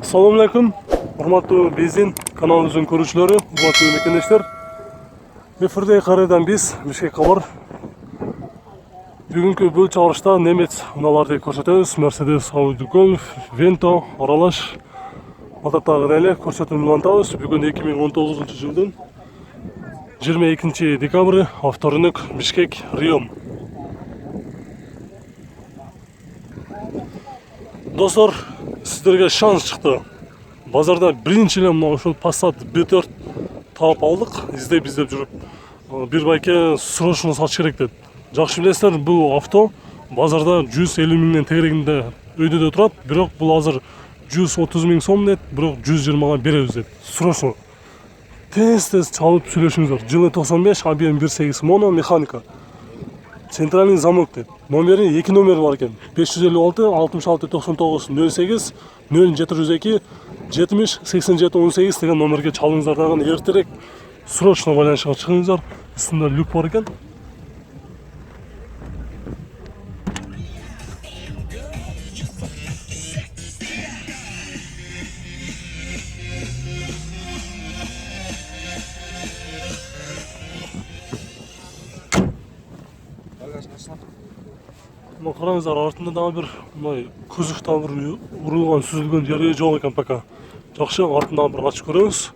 Assalamu alaykum. Hurmatli Benzin kanalımızın görüşleri, hurmatli mekandeshlar. Efirde qaradan biz Bishkek xabar. Bugungi bu chaqirishda Nemet unalarni ko'rsatamiz. Mercedes, Audi Golf, Vento, aralash motorlarni ko'rsatib Bugun 2019-yilning 22-dekabri, avtorinok Bishkek, Riyom. Dostlar, sizlarga şans chiqdi. Bozorda birinchidan mana shu Passat B4 topib oldik. İzlep жүрүп, bir bayka срочно sotish kerak dedi. Жақсы білесіздер, бұл авто базарда 150 мыңнан тегерегінде өйдеде тұрады, бірақ бұл азыр 130 мың сом деді, бірақ 120-ға береміз деді. Срочно. Тез çalып сөйлесіңіздер. Жылы 95, объем 1.8 моно, механика. Центральный замок деді. Номері 2 номері бар екен. 556 66 99 08 0702 70 87 18 деген номерге çalыңыздар даған ертерек срочно байланысқа шығыңыздар. Үстінде люк бар екен. Мына қараңыздар, артында да бір мынай көзіқтен бір ұрылған сүзілген жері жоқ екен пока. Жақсы, артында бір ашып көреміз.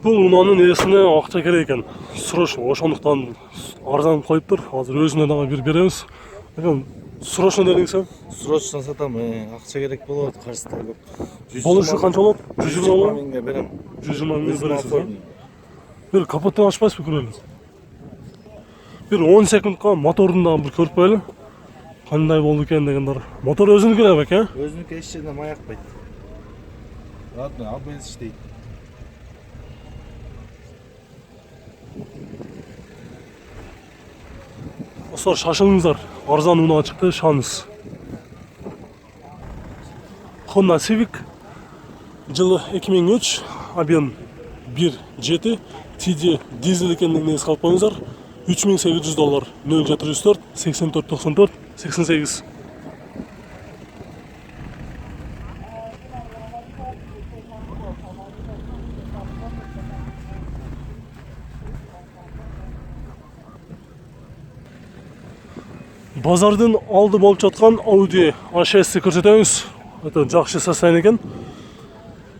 Бұл унаның иесіне ақша керек екен. Срочно, ошондуктан арзан қойып тұр. Азыр өзіне дағы бір береміз. Срочно дедіңіз сен? Срочно сатам, ақша керек болады, қарсыда көп. Болушы қанша болады? 120 мыңға берем. 120 мыңға бересіз. Bir kapattığını açmaz mı kuralım? Bir 10 sekundqa motorundan bir көріп қоялы. Қандай болды екен дегендер. Мотор өзінікі де бек, а? Өзінікі еш жерден май ақпайды. Ладно, ал бенз іштейді. Dostlar, şaşılыңыздар. Арзан уна шықты, шаңыз. Honda Civic жылы 2003, объем 1.7, TD дизель екендігін еске алып қойыңыздар. $3800, 0704 84 94 88. Базардың алды болып жатқан Audi A6-ті көрсетеміз. Это жақсы состояние екен.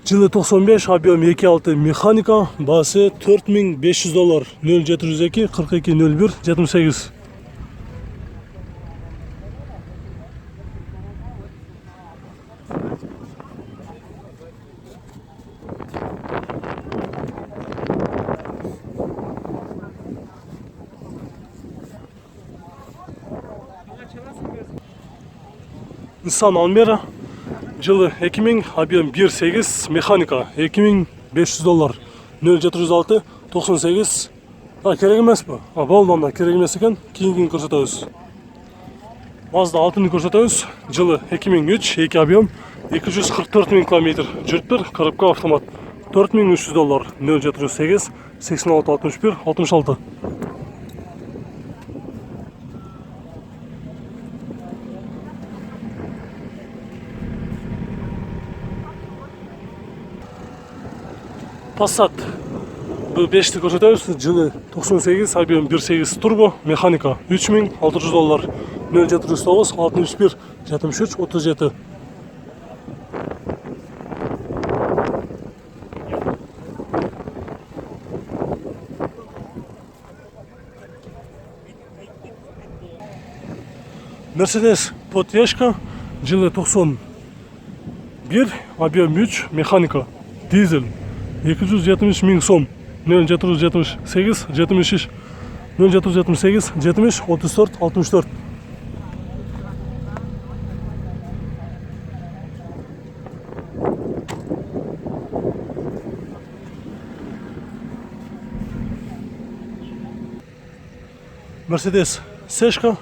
Жылы 95, объем 2.6 механика, басы $4500, 0702 42 01 78. Nissan Almera жылы 2000, объем 1.8 механика, $2500, 0706 98. Керек емес пе? Болды онда, керек емес екен. Кейін көрсетеміз. Mazda 6-ны көрсетеміз. Жылы 2003, 2 объем 244 мың километр жүріп тұр. Коробка автомат. $4300, 0708 86 61 66. Passat B5'ti көрсетеміз. Жылы 98, объем 1.8 турбо, механика $3600, 0709 61 73 37. Mercedes Podyeşka жылы 91, объем 3, механика, дизель. 270 мың сом, 0778 73 0778 70 34 64. Mercedes Seshka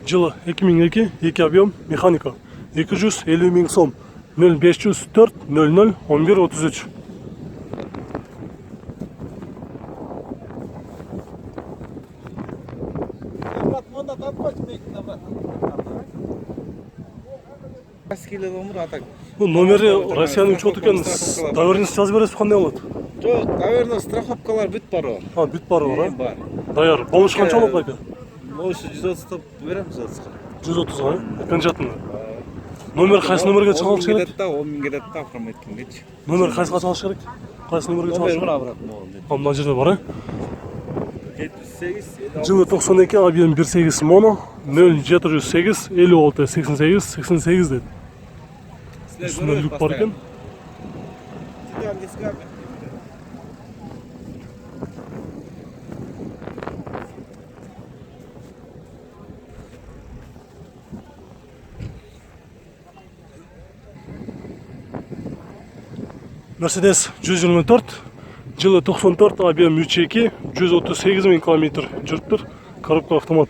жылы 2002, 2 объем, механика, 250 мың сом, 0504 00 11 33. брат, монда таппач мектепте брат. Аскеле номер атак. Bu номері Россияның учет екен. Доверенность жазып бересіз қандай болады? Жоқ, наверное, страховкалар бүт бар ғой. Бүт бар ғой, Бар. даяр. Болыш қанша болады байка? Болышы 130 тап береміз жатсқа. 130 ғой, окончательно. Номер қайсы номерге чығалыш керек? 10 мың кетеді да, құрметтің кетші. Номер қайсыға чығалыш керек? Қайсы номерге чығалыш керек? Номер брат, моғын. Мына жерде бар, 78, Жылы 92, объем 1.8 моно, 0708, 56, 88, 88 деді. Үстінде люк бар екен. Титан дисками. Мерседес 124, жылы 94, объем 3.2, 138 мың километр жүріп тұр, коробка автомат.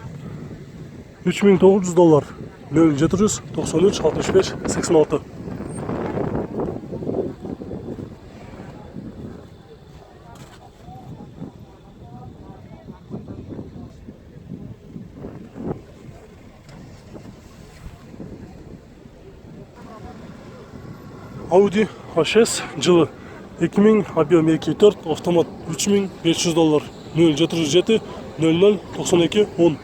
$3.900, 0793, 65, 86. Audi A6 жылы 2000, объем 2.4, автомат $3500, 0707 00 92 10.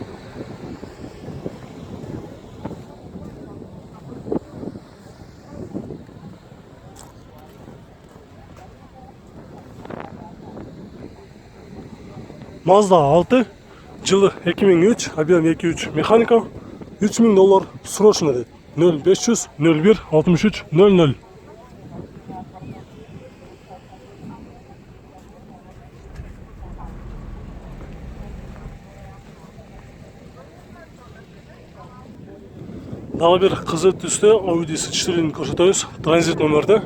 Mazda 6 жылы 2003, объем 2.3, механика $3000, срочно деді. 0500 01 63 00. Дағы бір қызыл түсті Audi S4-ін көрсетеміз, транзит номерді.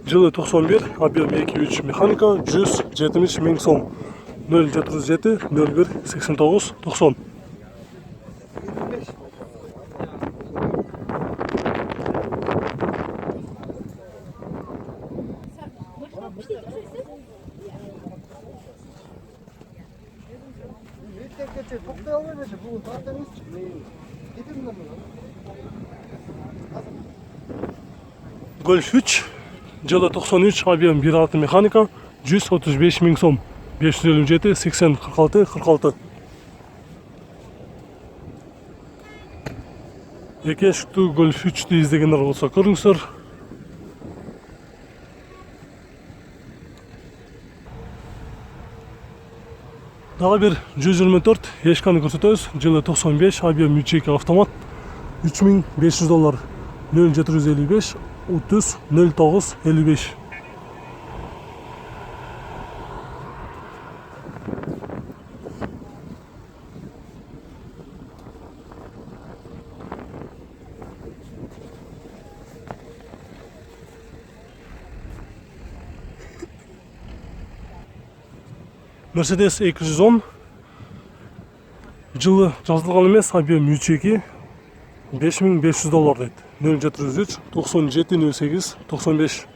Жылы 91, объем 2.3, механика 170 мың сом. 0707 01 89 90. Тоқтай алмайды, бұл тарта емес. Кетемін да мұны. Golf 3, жылы 93, объем 1.6, механика 135 мың сом. 557 80 46 46. Еке шықты Golf 3-ті іздегендер болса көріңіздер. Дағы бір 124, ешканы көрсетеміз. Жылы 95, объем 3.2 автомат $3500, 0755 30 09 55. Mercedes 210, жылы жазылған емес, объем 3.2, $5500 дейді. 0703 97 08 95.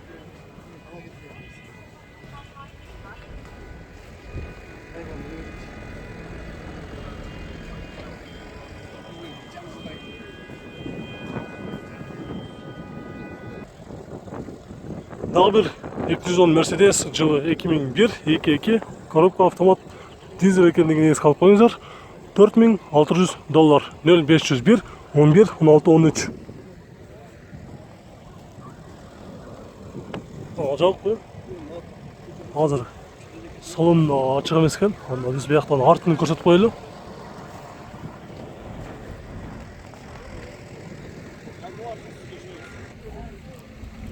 Дағы бір 210 Mercedes жылы 2001 2.2, коробка автомат, дизель екендігін еске алып қойыңыздар. $4600, 0501 11 16 13. Жауап қой. Қазір салон ашық емес екен. Біз бұяқтан артын көрсетіп қоялы.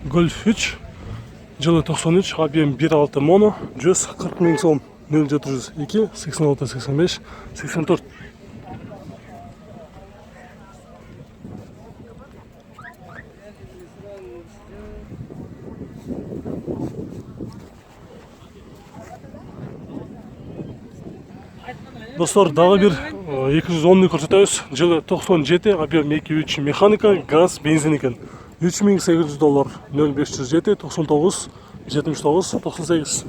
Golf 3 жылы 93, объем 1.6 моно, 140 мың сом. 0702 86 85 84. Достар, дағы бір 210-ны көрсетеміз. Жылы 97, объем 2.3, механика, газ, бензин екен. $3800, 0507 99 79 98.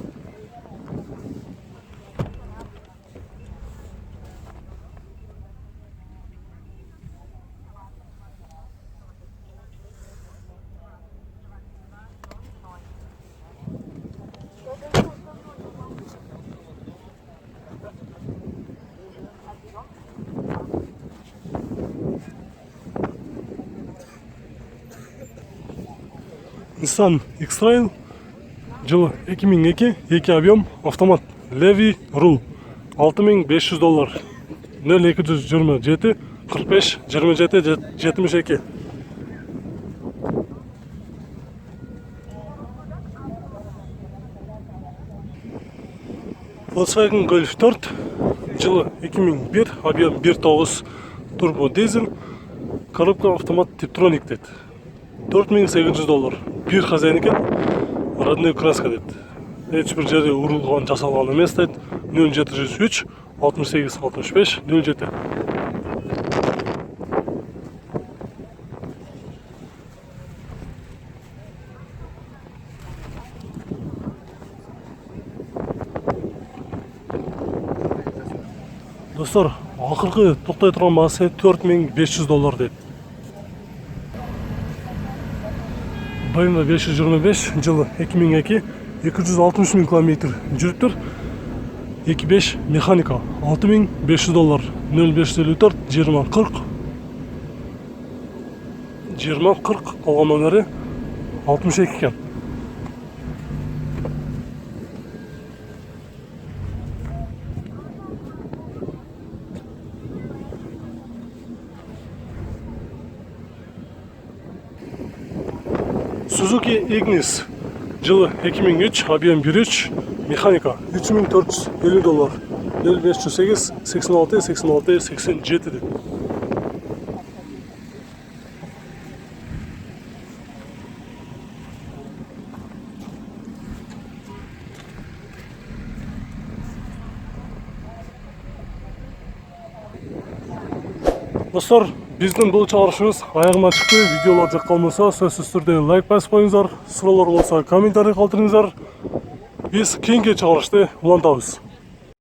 Nissan X-Trail жылы 2002, 2 объем, автомат, леви рул, $6500, 0227 45 27 72. Volkswagen Golf 4 жылы 2001, объем 1.9, турбо дизель, коробка автомат Tiptronic деді. $4800, бір хозяин екен, родной краска деді. Ешбір жерде урылған жасалған емес деді. 0703 68 65 07. Достар, ақырғы тоқтай тұрған бағасы $4500 деді. BMW 525 жылы 2002, 260 000 км жүріп тұр. 2.5 механика, $6500, 0554 20 40 20 40, қалған номері 62 екен. Suzuki Ignis жылы 2003, объем 1.3, механика $3450, 0508 86 86 87 деді. Достар, біздің бұл чығарышымыз аяғына шықты. Видеолар жаққан қалмаса, сөзсіз түрде лайк басып қойыңыздар. Сұраулар болса комментарий қалдырыңыздар. Біз кейінгі чығарышты улантамыз.